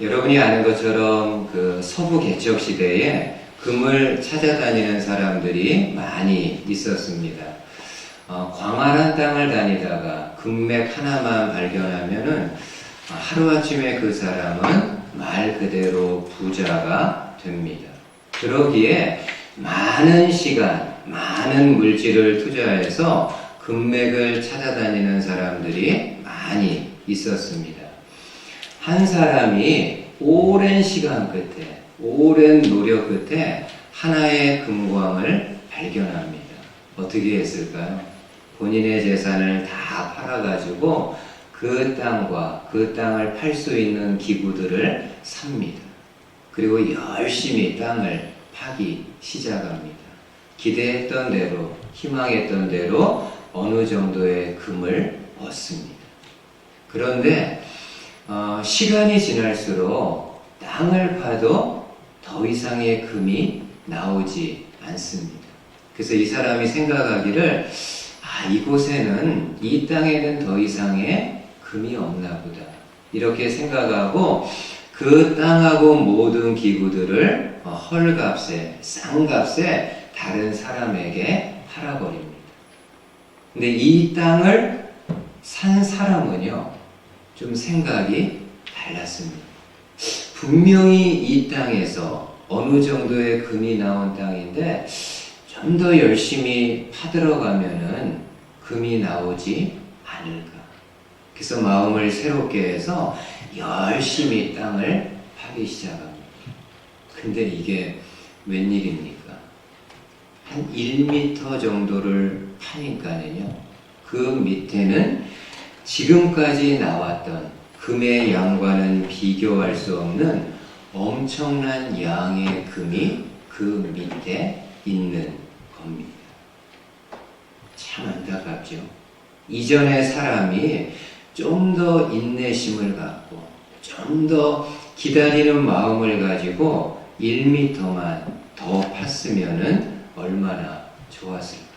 여러분이 아는 것처럼 그 서부 개척 시대에 금을 찾아다니는 사람들이 많이 있었습니다. 광활한 땅을 다니다가 금맥 하나만 발견하면은 하루아침에 그 사람은 말 그대로 부자가 됩니다. 그러기에 많은 시간, 많은 물질을 투자해서 금맥을 찾아다니는 사람들이 많이 있었습니다. 한 사람이 오랜 시간 끝에, 오랜 노력 끝에 하나의 금광을 발견합니다. 어떻게 했을까요? 본인의 재산을 다 팔아가지고 그 땅과 그 땅을 팔 수 있는 기구들을 삽니다. 그리고 열심히 땅을 파기 시작합니다. 기대했던 대로, 희망했던 대로 어느 정도의 금을 얻습니다. 그런데 시간이 지날수록 땅을 파도 더 이상의 금이 나오지 않습니다. 그래서 이 사람이 생각하기를 이곳에는, 이 땅에는 더 이상의 금이 없나 보다, 이렇게 생각하고 그 땅하고 모든 기구들을 헐값에, 싼값에 다른 사람에게 팔아버립니다. 근데 이 땅을 산 사람은요, 좀 생각이 달랐습니다. 분명히 이 땅에서 어느 정도의 금이 나온 땅인데 좀 더 열심히 파들어가면은 금이 나오지 않을까. 그래서 마음을 새롭게 해서 열심히 땅을 파기 시작합니다. 근데 이게 웬일입니까? 한 1m 정도를 파니까는요, 그 밑에는 지금까지 나왔던 금의 양과는 비교할 수 없는 엄청난 양의 금이 그 밑에 있는 겁니다. 참 안타깝죠. 이전의 사람이 좀 더 인내심을 갖고 좀 더 기다리는 마음을 가지고 1m만 더 팠으면은 얼마나 좋았을까요?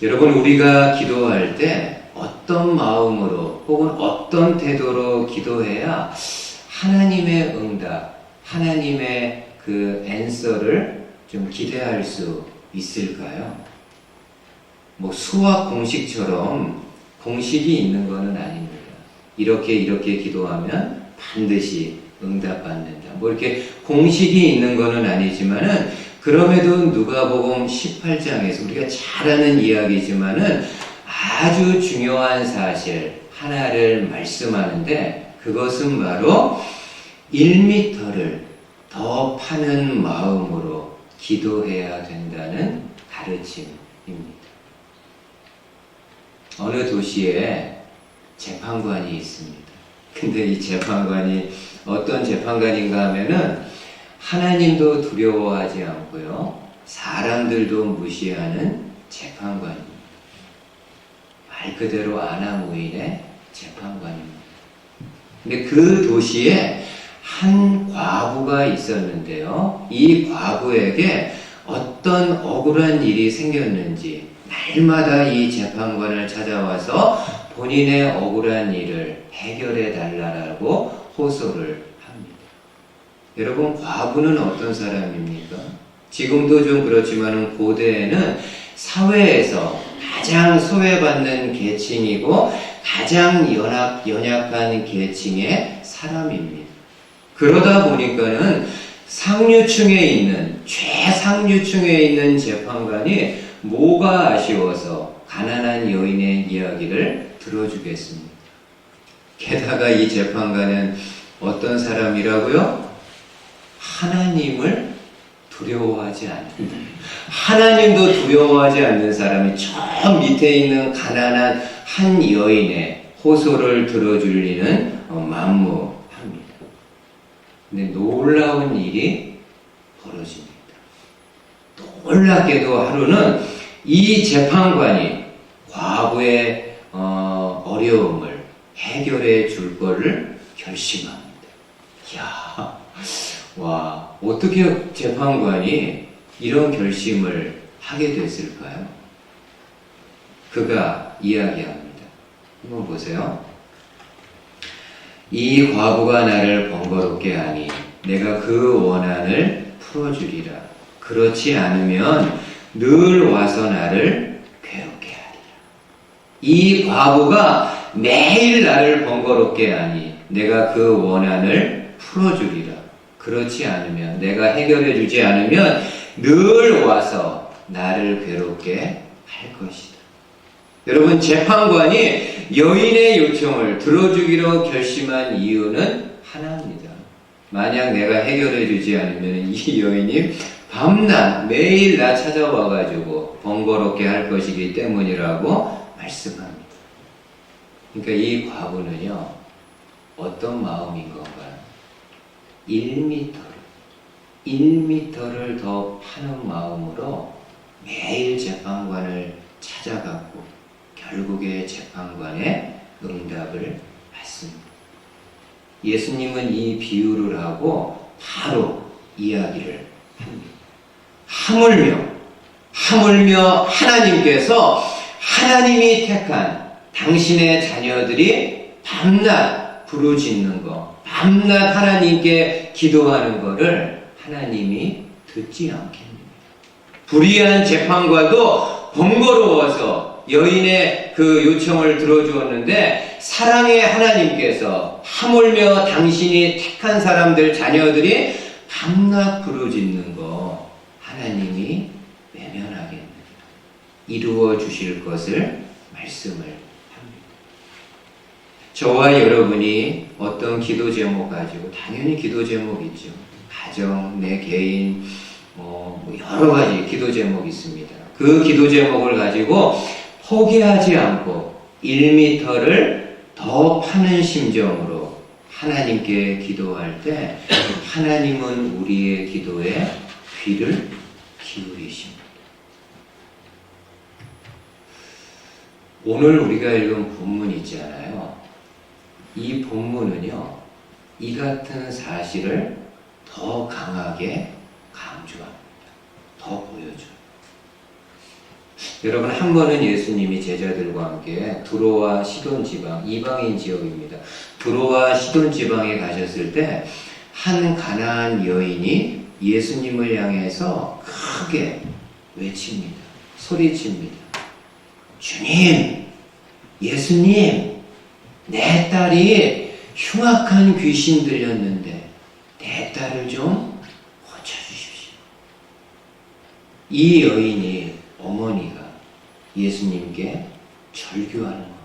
여러분, 우리가 기도할 때 어떤 마음으로 혹은 어떤 태도로 기도해야 하나님의 응답, 하나님의 그 앤서를 좀 기대할 수 있을까요? 뭐 수학 공식처럼 공식이 있는 것은 아닙니다. 이렇게 기도하면 반드시 응답받는다. 뭐 이렇게 공식이 있는 것은 아니지만은, 그럼에도 누가복음 18장에서 우리가 잘 아는 이야기지만은 아주 중요한 사실 하나를 말씀하는데, 그것은 바로 1m를 더 파는 마음으로 기도해야 된다는 가르침입니다. 어느 도시에 재판관이 있습니다. 근데 이 재판관이 어떤 재판관인가 하면은 하나님도 두려워하지 않고요, 사람들도 무시하는 재판관입니다. 말 그대로 아나무인의 재판관입니다. 근데 그 도시에 한 과부가 있었는데요, 이 과부에게 어떤 억울한 일이 생겼는지 날마다 이 재판관을 찾아와서 본인의 억울한 일을 해결해 달라고 호소를 합니다. 여러분, 과부는 어떤 사람입니까? 지금도 좀 그렇지만 고대에는 사회에서 가장 소외받는 계층이고 가장 연약한 계층의 사람입니다. 그러다 보니까는 상류층에 있는, 최상류층에 있는 재판관이 뭐가 아쉬워서 가난한 여인의 이야기를 들어주겠습니다. 게다가 이 재판관은 어떤 사람이라고요? 하나님을 두려워하지 않는다. 하나님도 두려워하지 않는 사람이 저 밑에 있는 가난한 한 여인의 호소를 들어줄 리는 만무합니다. 근데 놀라운 일이 벌어집니다. 놀랍게도 하루는 이 재판관이 과부의 어려움을 해결해 줄 거를 결심합니다. 이야, 와, 어떻게 재판관이 이런 결심을 하게 됐을까요? 그가 이야기합니다. 한번 보세요. 이 과부가 나를 번거롭게 하니 내가 그 원한을 풀어주리라. 그렇지 않으면 늘 와서 나를 괴롭게 하리라. 이 과부가 매일 나를 번거롭게 하니 내가 그 원한을 풀어주리라. 그렇지 않으면, 내가 해결해 주지 않으면 늘 와서 나를 괴롭게 할 것이다. 여러분, 재판관이 여인의 요청을 들어주기로 결심한 이유는 하나입니다. 만약 내가 해결해 주지 않으면 이 여인이 밤낮 매일 나 찾아와가지고 번거롭게 할 것이기 때문이라고 말씀합니다. 그러니까 이 과부는요, 어떤 마음인 건가요? 1m를 더 파는 마음으로 매일 재판관을 찾아갔고 결국에 재판관의 응답을 받습니다. 예수님은 이 비유를 하고 바로 이야기를 합니다. 하물며 하나님께서 하나님이 택한 당신의 자녀들이 밤낮 부르짖는 거, 밤낮 하나님께 기도하는 거를 하나님이 듣지 않겠습니다. 불의한 재판관도 번거로워서 여인의 그 요청을 들어주었는데 사랑의 하나님께서 하물며 당신이 택한 사람들 자녀들이 밤낮 부르짖는 거 하나님이 외면하겠느냐, 이루어 주실 것을 말씀을 합니다. 저와 여러분이 어떤 기도 제목 가지고, 당연히 기도 제목 있죠. 가정, 내 개인, 여러 가지 기도 제목이 있습니다. 그 기도 제목을 가지고 포기하지 않고 1m를 더 파는 심정으로 하나님께 기도할 때 하나님은 우리의 기도에 귀를 기울이십니다. 오늘 우리가 읽은 본문 있잖아요. 이 본문은요, 이 같은 사실을 더 강하게 강조합니다. 더 보여줘요. 여러분, 한 번은 예수님이 제자들과 함께 두로와 시돈 지방, 이방인 지역입니다. 두로와 시돈 지방에 가셨을 때 한 가나안 여인이 예수님을 향해서 크게 외칩니다. 소리칩니다. 주님, 예수님, 내 딸이 흉악한 귀신 들렸는데 내 딸을 좀 고쳐주십시오. 이 여인이, 어머니가 예수님께 절규하는 겁니다.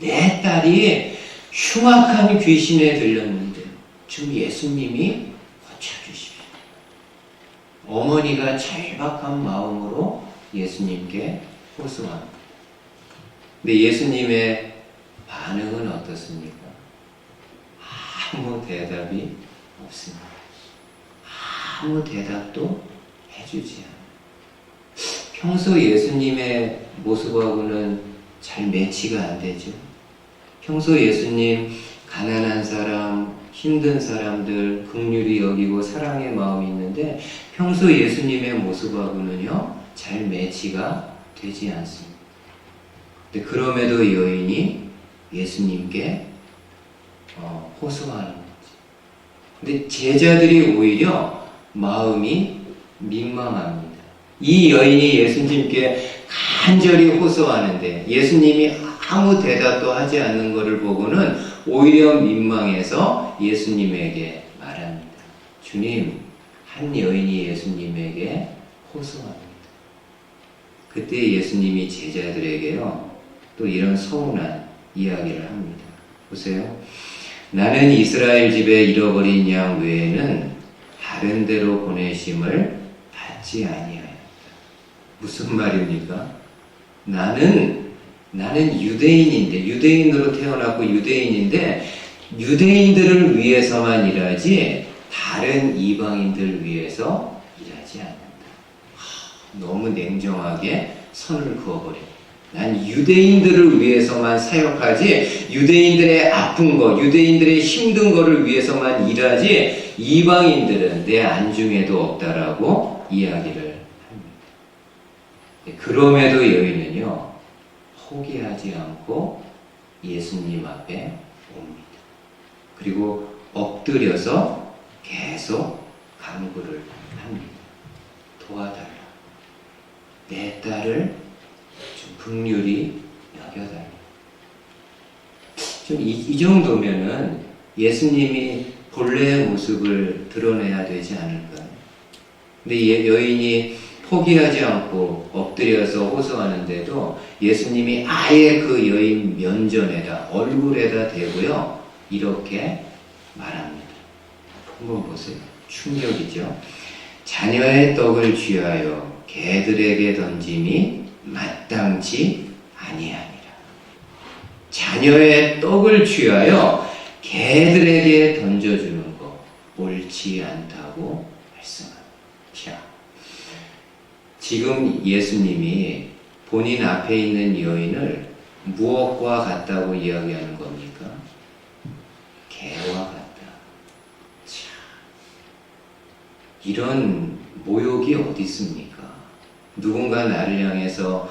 내 딸이 흉악한 귀신에 들렸는데 좀 예수님이 고쳐주십시오. 어머니가 절박한 마음으로 예수님께 호소합니다. 근데 예수님의 반응은 어떻습니까? 아무 대답이 없습니다. 아무 대답도 해주지 않아요. 평소 예수님의 모습하고는 잘 매치가 안 되죠. 평소 예수님 가난한 사람, 힘든 사람들 긍휼히 여기고 사랑의 마음이 있는데 평소 예수님의 모습하고는요 잘 매치가 되지 않습니다. 근데 그럼에도 여인이 예수님께 호소하는 거죠. 근데 제자들이 오히려 마음이 민망합니다. 이 여인이 예수님께 간절히 호소하는데 예수님이 아무 대답도 하지 않는 것을 보고는 오히려 민망해서 예수님에게 말합니다. 주님, 한 여인이 예수님에게 호소합니다. 그때 예수님이 제자들에게요 또 이런 서운한 이야기를 합니다. 보세요. 나는 이스라엘 집에 잃어버린 양 외에는 다른 데로 보내심을 받지 아니하였다. 무슨 말입니까? 나는 유대인인데, 유대인으로 태어났고 유대인인데 유대인들을 위해서만 일하지 다른 이방인들 위해서 일하지 않는다. 너무 냉정하게 선을 그어버립니다. 난 유대인들을 위해서만 사역하지 유대인들의 아픈 것, 유대인들의 힘든 것을 위해서만 일하지 이방인들은 내 안중에도 없다라고 이야기를 합니다. 그럼에도 여인은요 포기하지 않고 예수님 앞에 옵니다. 그리고 엎드려서 계속 간구를 합니다. 도와달라. 내 딸을 좀 긍휼히 여겨달라. 좀 이 정도면은 예수님이 본래의 모습을 드러내야 되지 않을까요? 근데 여인이 포기하지 않고 엎드려서 호소하는데도 예수님이 아예 그 여인 면전에다, 얼굴에다 대고요, 이렇게 말합니다. 한번 보세요. 충격이죠. 자녀의 떡을 취하여 개들에게 던짐이 마땅치 아니하니라. 자녀의 떡을 취하여 개들에게 던져주는 거 옳지 않다고 말씀합니다. 자, 지금 예수님이 본인 앞에 있는 여인을 무엇과 같다고 이야기하는 겁니까? 개와 같다. 자, 이런 모욕이 어디 있습니까? 누군가 나를 향해서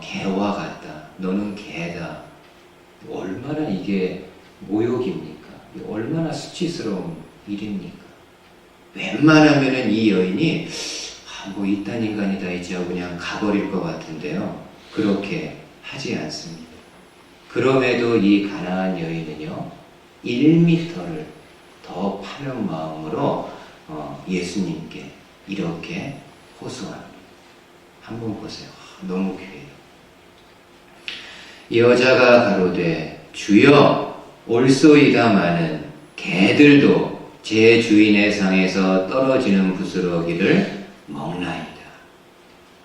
개와 같다. 너는 개다. 얼마나 이게 모욕입니까? 얼마나 수치스러운 일입니까? 웬만하면은 이 여인이 뭐 이딴 인간이다 이제 하고 그냥 가버릴 것 같은데요. 그렇게 하지 않습니다. 그럼에도 이 가난한 여인은요, 1m를 더 파는 마음으로 예수님께 이렇게 호소합니다. 한번 보세요. 너무 귀해요. 여자가 가로되 주여 올소이다마는 개들도 제 주인의 상에서 떨어지는 부스러기를 먹나이다.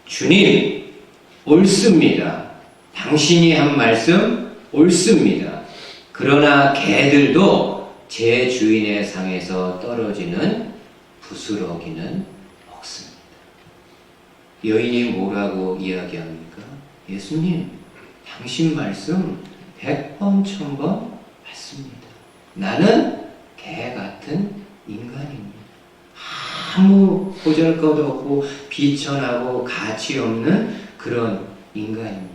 주님, 옳습니다. 당신이 한 말씀 옳습니다. 그러나 개들도 제 주인의 상에서 떨어지는 부스러기는 먹습니다. 여인이 뭐라고 이야기합니까? 예수님, 당신 말씀 100번, 1000번 맞습니다. 나는 개 같은 인간입니다. 아무 보잘것없고 비천하고 가치 없는 그런 인간입니다.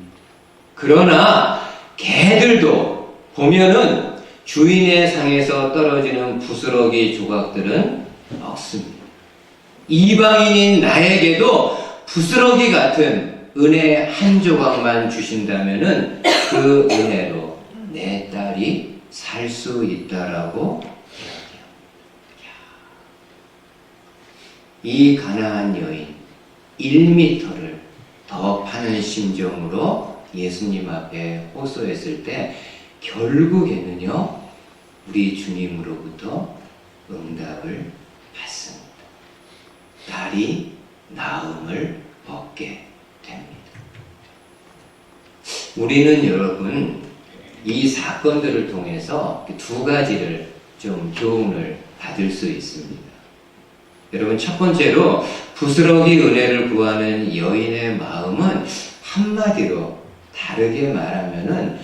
그러나 개들도 보면은 주인의 상에서 떨어지는 부스러기 조각들은 먹습니다. 이방인인 나에게도 부스러기 같은 은혜 한 조각만 주신다면은 그 은혜로 내 딸이 살 수 있다라고 이야기합니다. 이 가난한 여인 1m를 더 파는 심정으로 예수님 앞에 호소했을 때 결국에는요, 우리 주님으로부터 응답을 받습니다. 딸이 나음을 얻게 됩니다. 우리는 여러분 이 사건들을 통해서 두 가지를 좀 교훈을 받을 수 있습니다. 여러분, 첫 번째로 부스러기 은혜를 구하는 여인의 마음은 한마디로 다르게 말하면은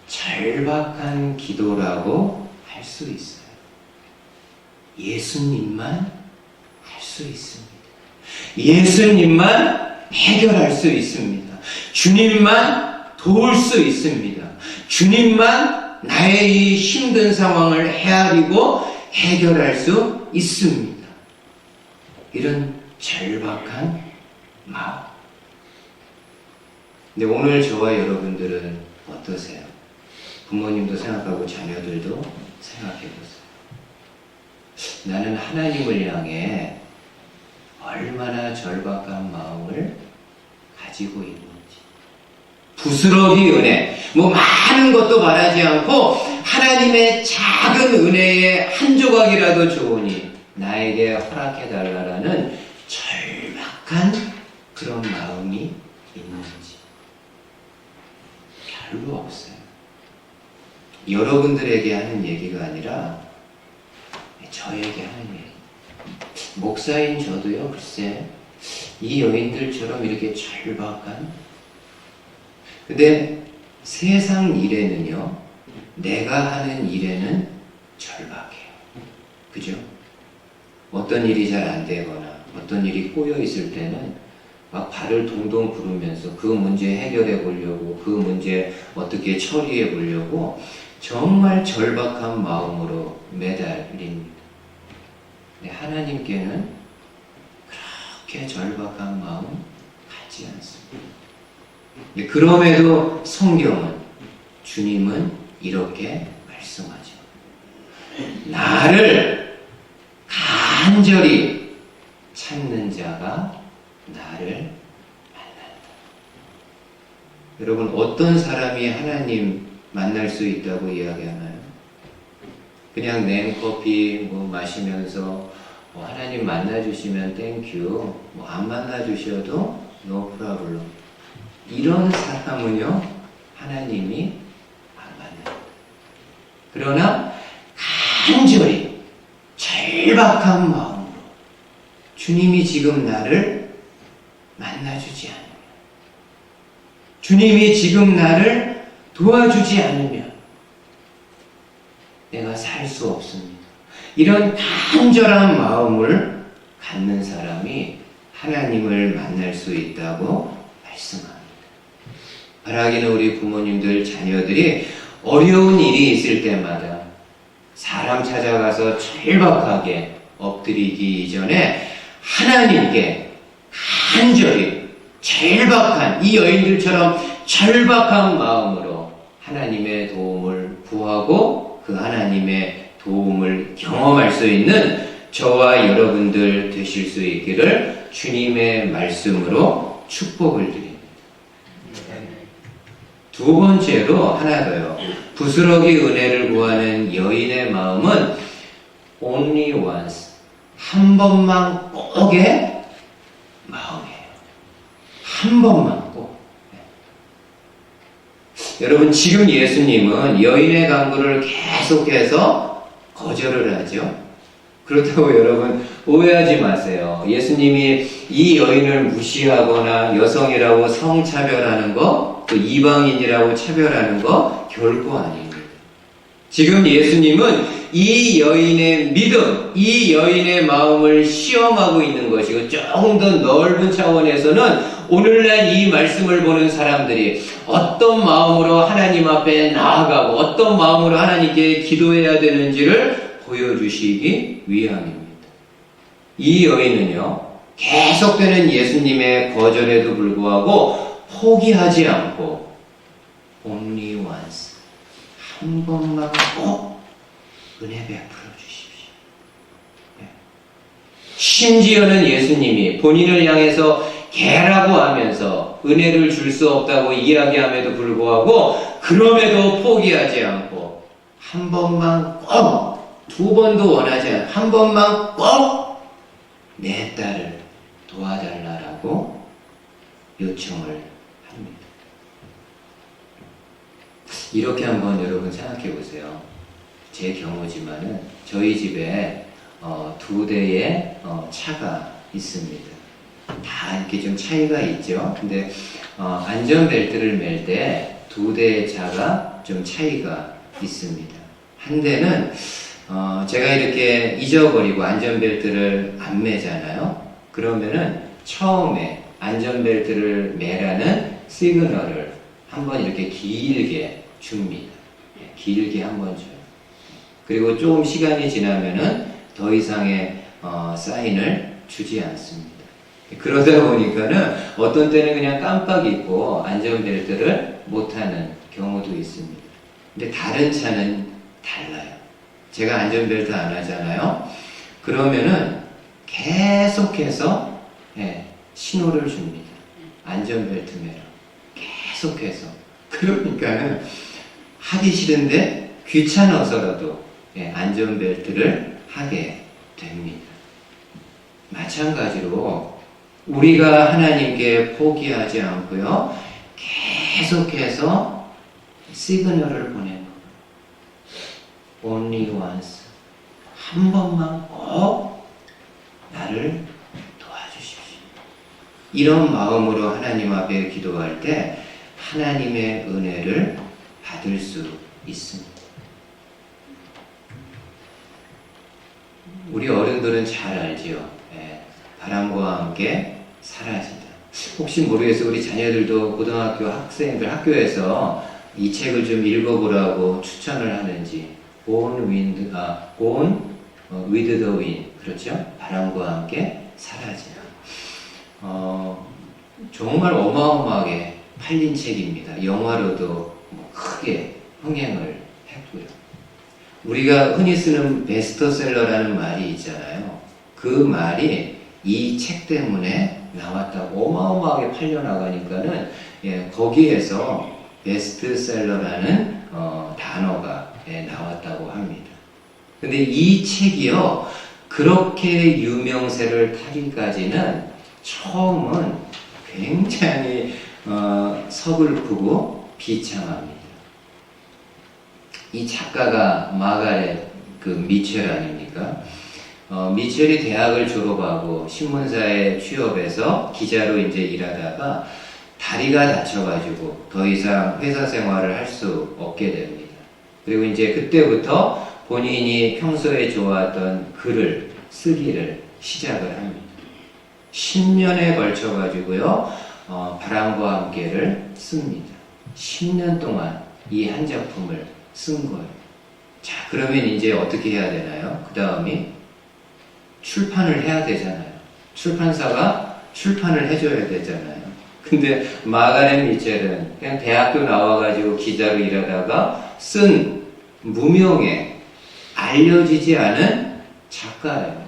절박한 기도라고 할 수 있어요. 예수님만 할 수 있습니다. 예수님만 해결할 수 있습니다. 주님만 도울 수 있습니다. 주님만 나의 이 힘든 상황을 헤아리고 해결할 수 있습니다. 이런 절박한 마음. 근데 오늘 저와 여러분들은 어떠세요? 부모님도 생각하고 자녀들도 생각해보세요. 나는 하나님을 향해 얼마나 절박한 마음을 가지고 있는지. 부스러기 은혜, 뭐 많은 것도 바라지 않고 하나님의 작은 은혜의 한 조각이라도 좋으니 나에게 허락해달라는 절박한 그런 마음이 있는지. 별로 없어요. 여러분들에게 하는 얘기가 아니라 저에게 하는 얘기. 목사인 저도요, 글쎄 이 여인들처럼 이렇게 절박한, 근데 세상 일에는요, 내가 하는 일에는 절박해요. 그죠? 어떤 일이 잘 안 되거나 어떤 일이 꼬여 있을 때는 막 발을 동동 구르면서 그 문제 해결해 보려고, 그 문제 어떻게 처리해 보려고 정말 절박한 마음으로 매달립니다. 하나님께는 그렇게 절박한 마음 갖지 않습니다. 그럼에도 성경은, 주님은 이렇게 말씀하죠. 나를 간절히 찾는 자가 나를 만난다. 여러분, 어떤 사람이 하나님 만날 수 있다고 이야기하나요? 그냥 냉커피 마시면서 하나님 만나주시면 땡큐, 안 만나주셔도 no problem. 이런 사람은요, 하나님이 안 만나요. 그러나 간절히 절박한 마음으로 주님이 지금 나를 만나주지 않으면, 주님이 지금 나를 도와주지 않으면 내가 살 수 없습니다. 이런 간절한 마음을 갖는 사람이 하나님을 만날 수 있다고 말씀합니다. 바라기는 우리 부모님들, 자녀들이 어려운 일이 있을 때마다 사람 찾아가서 절박하게 엎드리기 이전에 하나님께 간절히 절박한, 이 여인들처럼 절박한 마음으로 하나님의 도움을 구하고 그 하나님의 도움을 경험할 수 있는 저와 여러분들 되실 수 있기를 주님의 말씀으로 축복을 드립니다. 두 번째로 하나 더요. 부스러기 은혜를 구하는 여인의 마음은 only once, 한 번만 꼭의 마음이에요. 한 번만 꼭. 여러분, 지금 예수님은 여인의 간구를 계속해서 거절을 하죠. 그렇다고 여러분 오해하지 마세요. 예수님이 이 여인을 무시하거나 여성이라고 성차별하는 거, 또 이방인이라고 차별하는 거 결코 아닙니다. 지금 예수님은 이 여인의 믿음, 이 여인의 마음을 시험하고 있는 것이고, 조금 더 넓은 차원에서는 오늘날 이 말씀을 보는 사람들이 어떤 마음으로 하나님 앞에 나아가고 어떤 마음으로 하나님께 기도해야 되는지를 보여주시기 위함입니다. 이 여인은요, 계속되는 예수님의 거절에도 불구하고 포기하지 않고 only once, 한 번만 꼭 은혜 베풀어 주십시오. 심지어는 예수님이 본인을 향해서 개라고 하면서 은혜를 줄 수 없다고 이야기함에도 불구하고 그럼에도 포기하지 않고 한 번만 꼭, 두 번도 원하지 않고 한 번만 꼭 내 딸을 도와달라고 요청을 합니다. 이렇게 한번 여러분 생각해 보세요. 제 경우지만은 저희 집에 두 대의 차가 있습니다. 다 이렇게 좀 차이가 있죠. 근데 안전벨트를 맬 때 두 대의 차가 좀 차이가 있습니다. 한 대는 제가 이렇게 잊어버리고 안전벨트를 안 매잖아요. 그러면은 처음에 안전벨트를 매라는 시그널을 한번 이렇게 길게 줍니다. 길게 한번 줘요. 그리고 조금 시간이 지나면은 더 이상의 사인을 주지 않습니다. 그러다 보니까는 어떤 때는 그냥 깜빡 잊고 안전벨트를 못하는 경우도 있습니다. 근데 다른 차는 달라요. 제가 안전벨트 안 하잖아요. 그러면은 계속해서 신호를 줍니다. 안전벨트 매라. 계속해서. 그러니까는 하기 싫은데 귀찮아서라도 안전벨트를 하게 됩니다. 마찬가지로 우리가 하나님께 포기하지 않고요, 계속해서 시그널을 보내는 거예요. Only once, 한 번만 꼭 나를 도와주십시오. 이런 마음으로 하나님 앞에 기도할 때 하나님의 은혜를 받을 수 있습니다. 우리 어른들은 잘 알지요. 바람과 함께 사라진다. 혹시 모르겠어요. 우리 자녀들도 고등학교 학생들 학교에서 이 책을 좀 읽어보라고 추천을 하는지. Gone with the wind. 그렇죠? 바람과 함께 사라지라. 정말 어마어마하게 팔린 책입니다. 영화로도 크게 흥행을 했고요. 우리가 흔히 쓰는 베스트셀러라는 말이 있잖아요. 그 말이 이 책 때문에 나왔다고 어마어마하게 팔려나가니까는 거기에서 베스트셀러라는 단어가 나왔다고 합니다. 근데 이 책이요, 그렇게 유명세를 타기까지는 처음은 굉장히 서글프고 비참합니다. 이 작가가 마가렛 미첼 아닙니까? 미첼이 대학을 졸업하고 신문사에 취업해서 기자로 이제 일하다가 다리가 다쳐가지고 더 이상 회사 생활을 할 수 없게 됩니다. 그리고 이제 그때부터 본인이 평소에 좋아하던 글을 쓰기를 시작을 합니다. 10년에 걸쳐가지고요, 바람과 함께를 씁니다. 10년 동안 이 한 작품을 쓴 거예요. 자, 그러면 이제 어떻게 해야 되나요? 그 다음이 출판을 해야 되잖아요. 출판사가 출판을 해줘야 되잖아요. 근데 마가렛 미첼은 그냥 대학교 나와가지고 기자로 일하다가 쓴 무명의 알려지지 않은 작가예요.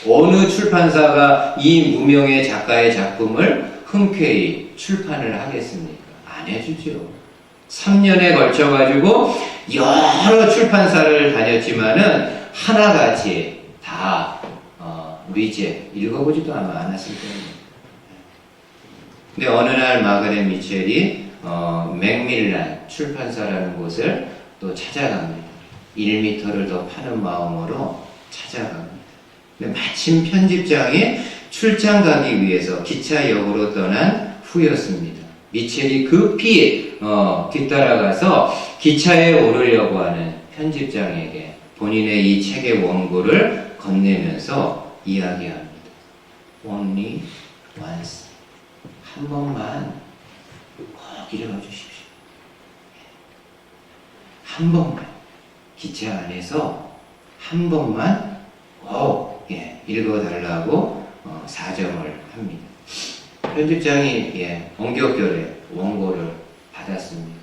어느 출판사가 이 무명의 작가의 작품을 흔쾌히 출판을 하겠습니까? 안 해주죠. 3년에 걸쳐가지고 여러 출판사를 다녔지만은 하나같이 다 리제 읽어보지도 아마 않았을 겁니다. 근데 어느 날 마가렛 미첼이 맥밀란 출판사라는 곳을 또 찾아갑니다. 1m를 더 파는 마음으로 찾아갑니다. 근데 마침 편집장이 출장 가기 위해서 기차역으로 떠난 후였습니다. 미첼이 급히 뒤따라가서 기차에 오르려고 하는 편집장에게 본인의 이 책의 원고를 건네면서 이야기합니다. Only once. 한 번만 꼭 읽어주십시오. 한 번만. 기차 안에서 한 번만 꼭 읽어달라고 사정을 합니다. 편집장이 엉겹결에 원고를 받았습니다.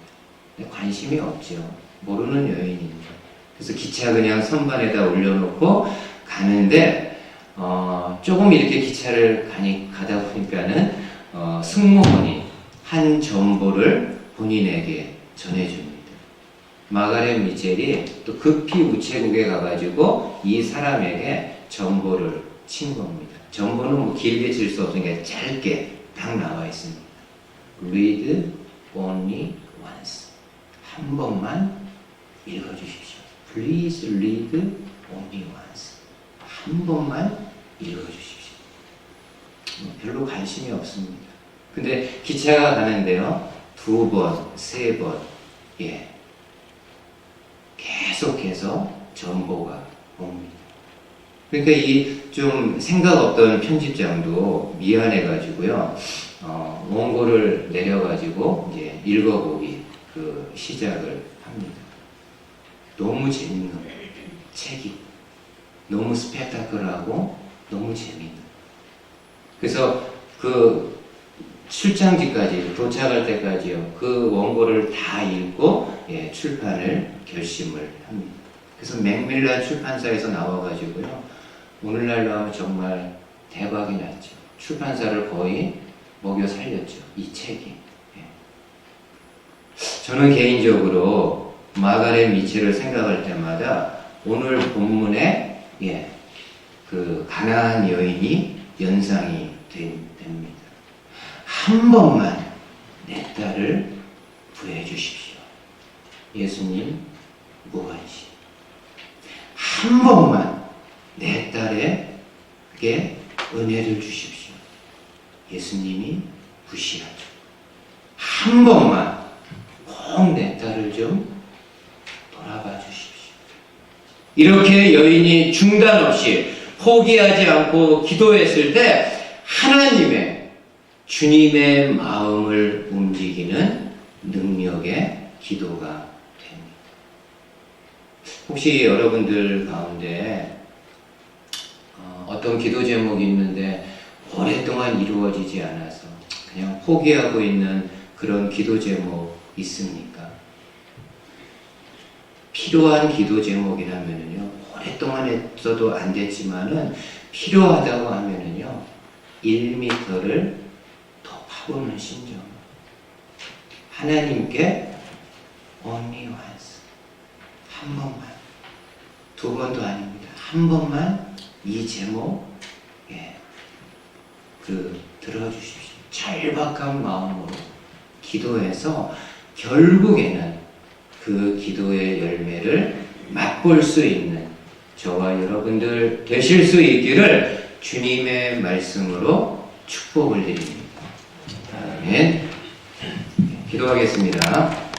근데 관심이 없죠. 모르는 여인입니다. 그래서 기차 그냥 선반에다 올려놓고 가는데 조금 이렇게 기차를 가다 보니까는 승무원이 한 정보를 본인에게 전해줍니다. 마가렛 미첼이 또 급히 우체국에 가가지고 이 사람에게 정보를 친 겁니다. 정보는 뭐 길게 칠 수 없으니까 짧게 딱 나와 있습니다. Read only once. 한 번만 읽어주십시오. Please read only once. 한 번만 읽어주십시오. 별로 관심이 없습니다. 근데 기차가 가는데요, 2번, 3번, 계속해서 정보가 옵니다. 그러니까 이 좀 생각 없던 편집장도 미안해가지고요, 원고를 내려가지고 이제 읽어보기 시작을 합니다. 너무 재밌는 책이, 너무 스펙타클하고 너무 재밌는. 그래서 출장지까지 도착할 때까지요, 그 원고를 다 읽고 출판을 결심을 합니다. 그래서 맥밀란 출판사에서 나와가지고요, 오늘날로 하면 정말 대박이 났죠. 출판사를 거의 먹여 살렸죠, 이 책이. 저는 개인적으로 마가렛 미첼을 생각할 때마다 오늘 본문에 그 가나안 여인이 연상이 됩니다. 한 번만 내 딸을 구해 주십시오. 예수님 무관심. 한 번만 내 딸에게 은혜를 주십시오. 예수님이 무시하죠. 한 번만 꼭 내 딸을 좀 돌아봐 주십시오. 이렇게 여인이 중단 없이 포기하지 않고 기도했을 때 하나님의 주님의 마음을 움직이는 능력의 기도가 됩니다. 혹시 여러분들 가운데 어떤 기도 제목이 있는데 오랫동안 이루어지지 않아서 그냥 포기하고 있는 그런 기도 제목 있습니까? 필요한 기도 제목이라면요, 오랫동안 했어도 안 됐지만은 필요하다고 하면은요, 1m를 더 파보는 심정. 하나님께 only once, 한 번만, 두 번도 아닙니다. 한 번만 이 제목, 들어주십시오. 절박한 마음으로 기도해서 결국에는 그 기도의 열매를 맛볼 수 있는 저와 여러분들 되실 수 있기를 주님의 말씀으로 축복을 드립니다. 아멘. 기도하겠습니다.